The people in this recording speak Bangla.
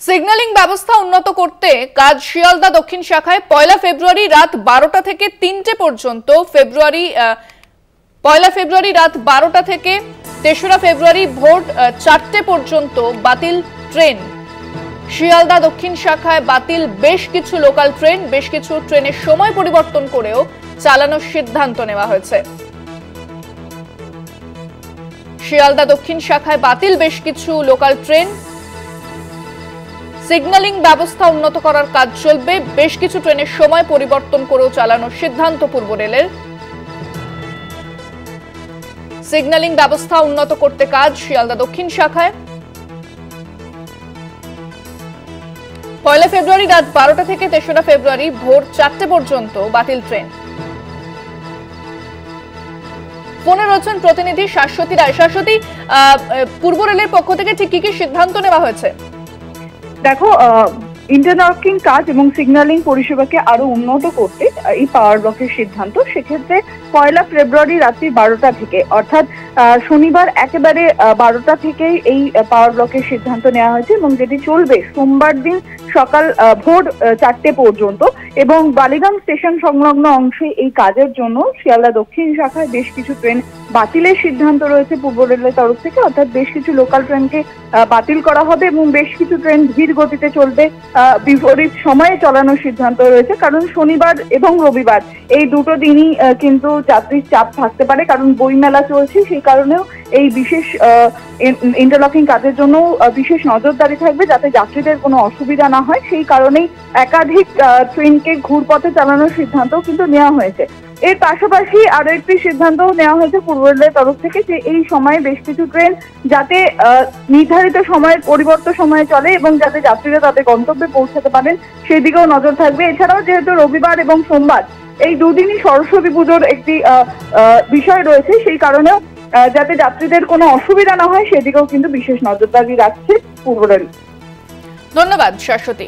সিগন্যালিং ব্যবস্থা উন্নত করতে কাজ শিয়ালদা দক্ষিণ শাখায় 1 ফেব্রুয়ারি রাত 12টা থেকে 3টে পর্যন্ত পয়লা ফেব্রুয়ারি রাত 12টা থেকে 3রা ফেব্রুয়ারি ভোর 4টে পর্যন্ত বাতিল ট্রেন। শিয়ালদা দক্ষিণ শাখায় বাতিল বেশ কিছু লোকাল ট্রেন, বেশ কিছু ট্রেনের সময় পরিবর্তন করেও চালানোর সিদ্ধান্ত নেওয়া হয়েছে। শিয়ালদা দক্ষিণ শাখায় বাতিল বেশ কিছু লোকাল ট্রেন, সিগন্যালিং ব্যবস্থা উন্নত করার কাজ চলবে, বেশ কিছু ট্রেনের সময় পরিবর্তন করেও চালানোর সিদ্ধান্ত পূর্ব রেলের। সিগন্যালিং ব্যবস্থা উন্নত করতে কাজ শিয়ালদা দক্ষিণ শাখায় 1 ফেব্রুয়ারি রাত 12টা থেকে 3রা ফেব্রুয়ারি ভোর 4টে পর্যন্ত বাতিল ট্রেন। ফোনে রয়েছেন প্রতিনিধি শাশ্বতী রায়। শাশ্বতী, পূর্ব রেলের পক্ষ থেকে ঠিক কি সিদ্ধান্ত নেওয়া হয়েছে? দেখো, ইন্টারলকিং কাজ এবং সিগন্যালিং পরিষেবাকে আরো উন্নত করতে এই পাওয়ার ব্লকের সিদ্ধান্ত। সেক্ষেত্রে 1 ফেব্রুয়ারি রাত্রি 12টা থেকে, অর্থাৎ শনিবার একেবারে 12টা থেকেই এই পাওয়ার ব্লকের সিদ্ধান্ত নেওয়া হয়েছে এবং যেটি চলবে সোমবার দিন সকাল ভোর 4টে পর্যন্ত। এবং বালিগাম স্টেশন সংলগ্ন অংশে এই কাজের জন্য শিয়ালদা দক্ষিণ শাখায় বেশ কিছু ট্রেন বাতিলের সিদ্ধান্ত রয়েছে পূর্ব রেলের তরফ থেকে, অর্থাৎ বেশ কিছু লোকাল ট্রেনকে বাতিল করা হবে এবং বেশ কিছু ট্রেন ধীর গতিতে চলবে, বিপরীত সময়ে চালানোর সিদ্ধান্ত রয়েছে। কারণ শনিবার এবং রবিবার এই দুটো দিনই কিন্তু যাত্রীর চাপ থাকতে পারে, কারণ বইমেলা চলছে। সেই কারণেও এই বিশেষ ইন্টারলকিং কাজের জন্য বিশেষ নজরদারি থাকবে যাতে যাত্রীদের কোনো অসুবিধা না হয়। সেই কারণেই একাধিক ট্রেনকে ঘুরপথে চালানোর সিদ্ধান্ত কিন্তু নেওয়া হয়েছে। এর পাশাপাশি আরো একটি সিদ্ধান্ত নেওয়া হয়েছে পূর্ব রেলের তরফ থেকে যে এই সময়ে বেশ কিছু ট্রেন যাতে নির্ধারিত সময়ের পরিবর্তন সময়ে চলে এবং যাতে যাত্রীরা তাদের গন্তব্যে পৌঁছাতে পারেন সেই দিকেও নজর থাকবে। এছাড়াও যেহেতু রবিবার এবং সোমবার এই দুদিনই সরস্বতী পুজোর একটি বিষয় রয়েছে, সেই কারণেও যাতে যাত্রীদের কোনো অসুবিধা না হয় সেদিকেও কিন্তু বিশেষ নজরদারি রাখছে পূর্ব রেল। ধন্যবাদ শাশ্বতী।